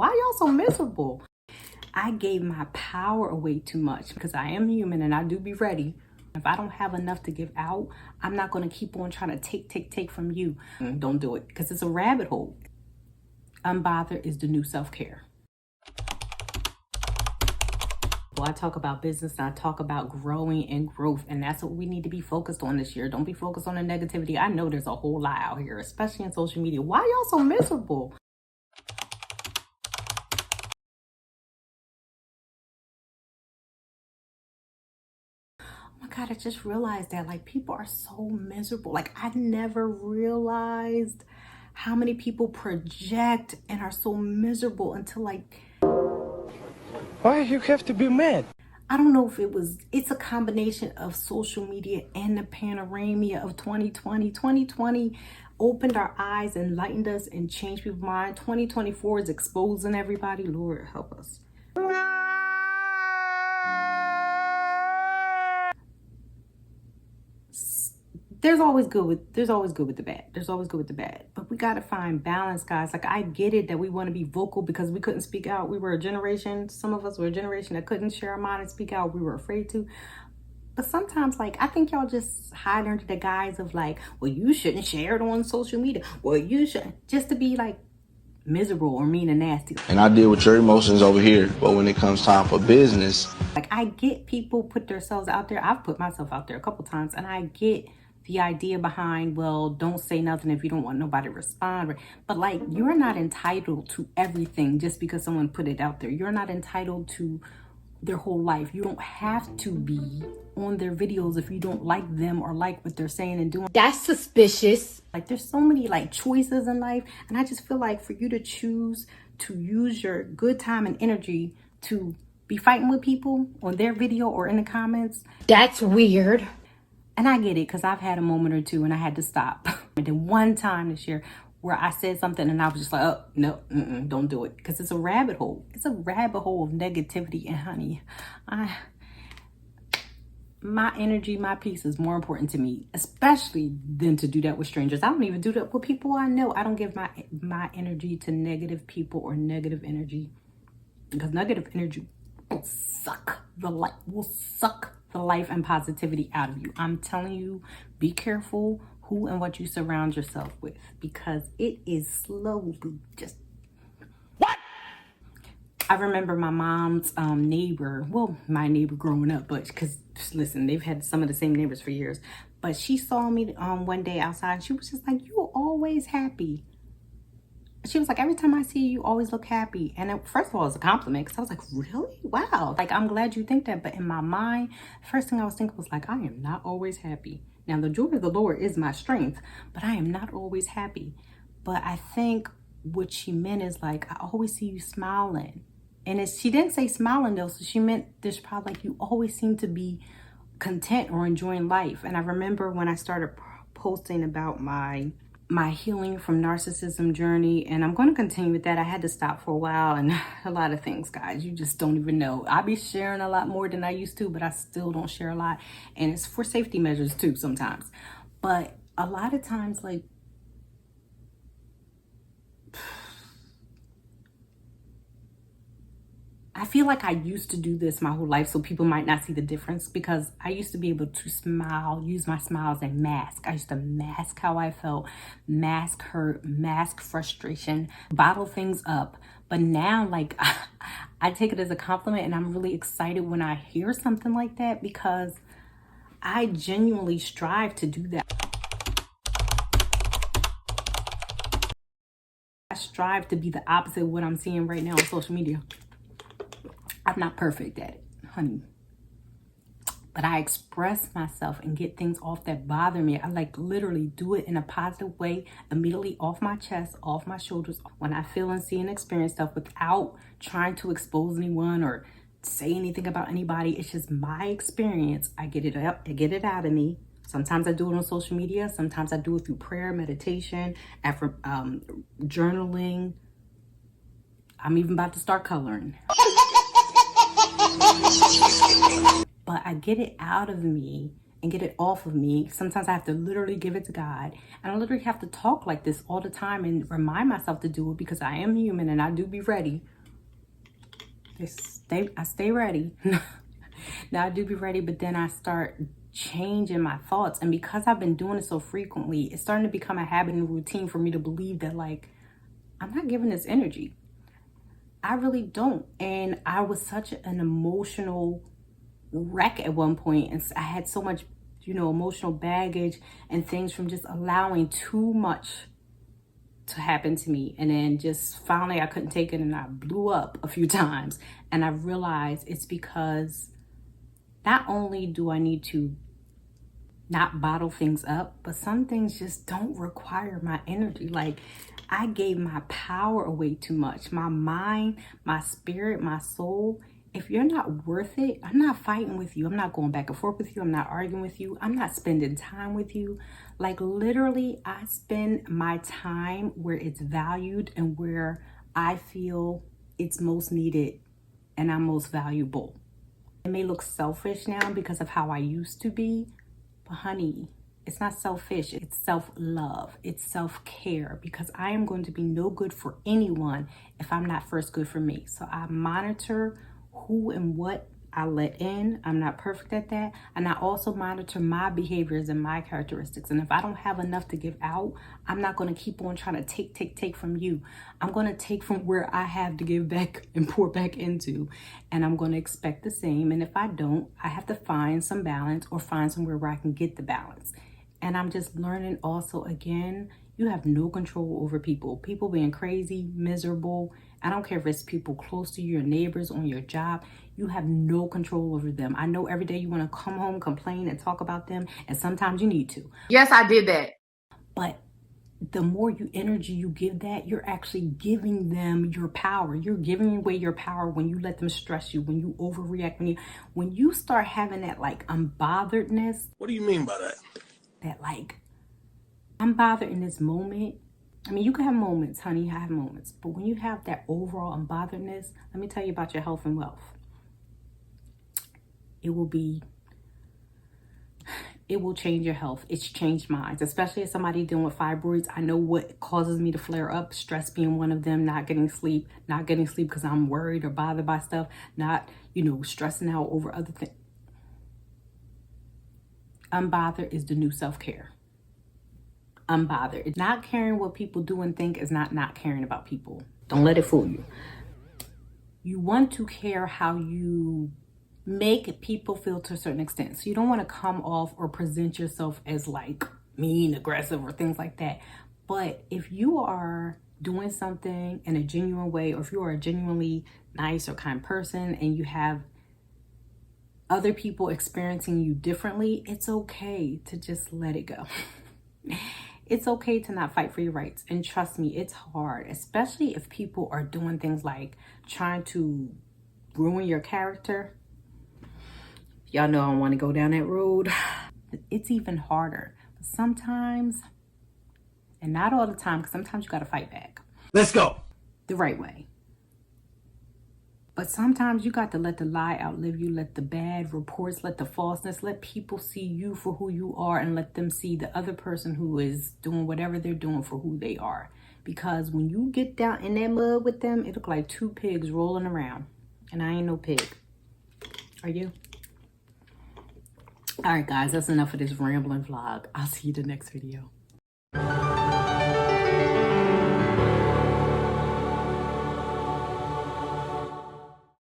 Why y'all so miserable? I gave my power away too much because I am human and I do be ready. If I don't have enough to give out, I'm not going to keep on trying to take from you. Don't do it because it's a rabbit hole. Unbothered is the new self-care. Well, I talk about business and I talk about growing and growth, and that's what we need to be focused on this year. Don't be focused on the negativity. I know there's a whole lot out here, especially in social media. Why y'all so miserable? Oh my God, I just realized that like people are so miserable. Like I never realized how many people project and are so miserable until like, why you have to be mad? I don't know if it's a combination of social media and the panorama of 2020. 2020 opened our eyes, enlightened us, and changed people's mind. 2024 is exposing everybody. Lord, help us. There's always good with the bad. There's always good with the bad. But we got to find balance, guys. Like I get it that we want to be vocal because we couldn't speak out. We were a generation, some of us were a generation that couldn't share our mind and speak out. We were afraid to. But sometimes, like, I think y'all just hide under the guise of like, well, you shouldn't share it on social media. Well, you shouldn't, just to be like miserable or mean and nasty. And I deal with your emotions over here. But when it comes time for business, like I get people put themselves out there. I've put myself out there a couple times, and I get the idea behind, well, don't say nothing if you don't want nobody to respond. But like, you're not entitled to everything just because someone put it out there. You're not entitled to their whole life. You don't have to be on their videos if you don't like them or like what they're saying and doing. That's suspicious. Like there's so many like choices in life. And I just feel like for you to choose to use your good time and energy to be fighting with people on their video or in the comments. That's weird. And I get it because I've had a moment or two and I had to stop. And then one time this year where I said something and I was just like, oh, no, don't do it. Because it's a rabbit hole. It's a rabbit hole of negativity. And honey, my energy, my peace is more important to me, especially than to do that with strangers. I don't even do that with people I know. I don't give my energy to negative people or negative energy. Because negative energy will suck the life and positivity out of you. I'm telling you, be careful who and what you surround yourself with, because it is slowly just what? I remember my mom's neighbor, well, my neighbor growing up, but because listen, they've had some of the same neighbors for years, but she saw me one day outside and she was just like, you're always happy. She was like, every time I see you, you always look happy. And it, first of all, it's a compliment because I was like, really? Wow. Like, I'm glad you think that. But in my mind, the first thing I was thinking was like, I am not always happy. Now, the joy of the Lord is my strength, but I am not always happy. But I think what she meant is like, I always see you smiling. And she didn't say smiling though. So she meant there's probably like, you always seem to be content or enjoying life. And I remember when I started posting about my healing from narcissism journey, and I'm going to continue with that. I had to stop for a while, and a lot of things, guys, you just don't even know. I be sharing a lot more than I used to, but I still don't share a lot, and it's for safety measures too sometimes. But a lot of times, like, I feel like I used to do this my whole life, so people might not see the difference, because I used to be able to smile, use my smiles and mask. I used to mask how I felt, mask hurt, mask frustration, bottle things up. But now, like, I take it as a compliment, and I'm really excited when I hear something like that, because I genuinely strive to do that. I strive to be the opposite of what I'm seeing right now on social media. I'm not perfect at it, honey. But I express myself and get things off that bother me. I like literally do it in a positive way, immediately off my chest, off my shoulders. When I feel and see and experience stuff without trying to expose anyone or say anything about anybody. It's just my experience. I get it up, I get it out of me. Sometimes I do it on social media. Sometimes I do it through prayer, meditation, journaling. I'm even about to start coloring. But I get it out of me and get it off of me. Sometimes I have to literally give it to God. And I literally have to talk like this all the time and remind myself to do it because I am human and I do be ready. I stay ready. Now I do be ready, but then I start changing my thoughts. And because I've been doing it so frequently, it's starting to become a habit and routine for me to believe that, like, I'm not giving this energy. I really don't. And I was such an emotional wreck at one point, and I had so much, emotional baggage and things from just allowing too much to happen to me. And then just finally I couldn't take it and I blew up a few times. And I realized it's because not only do I need to not bottle things up, but some things just don't require my energy. Like, I gave my power away too much. My mind, my spirit, my soul. If you're not worth it, I'm not fighting with you. I'm not going back and forth with you. I'm not arguing with you. I'm not spending time with you. Like, literally, I spend my time where it's valued and where I feel it's most needed and I'm most valuable. It may look selfish now because of how I used to be, but honey, it's not selfish. It's self-love. It's self-care, because I am going to be no good for anyone if I'm not first good for me. So I monitor who and what I let in. I'm not perfect at that. And I also monitor my behaviors and my characteristics. And if I don't have enough to give out, I'm not going to keep on trying to take from you. I'm going to take from where I have to give back and pour back into. And I'm going to expect the same. And if I don't, I have to find some balance or find somewhere where I can get the balance. And I'm just learning also, again, you have no control over people. People being crazy, miserable. I don't care if it's people close to you, your neighbors, on your job. You have no control over them. I know every day you want to come home, complain, and talk about them. And sometimes you need to. Yes, I did that. But the more energy you give that, you're actually giving them your power. You're giving away your power when you let them stress you, when you overreact, when you start having that, like, unbotheredness. What do you mean by that? That, like, I'm bothered in this moment. I mean, you can have moments, honey, I have moments. But when you have that overall unbotheredness, let me tell you about your health and wealth. It will change your health. It's changed mine, especially as somebody dealing with fibroids. I know what causes me to flare up, stress being one of them, not getting sleep because I'm worried or bothered by stuff, not, stressing out over other things. Unbothered is the new self-care. Unbothered. Not caring what people do and think is not caring about people. Don't let it fool you. You want to care how you make people feel to a certain extent. So you don't want to come off or present yourself as, like, mean, aggressive, or things like that. But if you are doing something in a genuine way, or if you are a genuinely nice or kind person and you have other people experiencing you differently, it's okay to just let it go. It's okay to not fight for your rights. And trust me, it's hard, especially if people are doing things like trying to ruin your character. Y'all know I don't want to go down that road. It's even harder. But sometimes, and not all the time, because sometimes you got to fight back. Let's go. The right way. But sometimes you got to let the lie outlive you, let the bad reports, let the falseness, let people see you for who you are, and let them see the other person who is doing whatever they're doing for who they are. Because when you get down in that mud with them, it look like two pigs rolling around. And I ain't no pig. Are you? All right, guys, that's enough of this rambling vlog. I'll see you in the next video.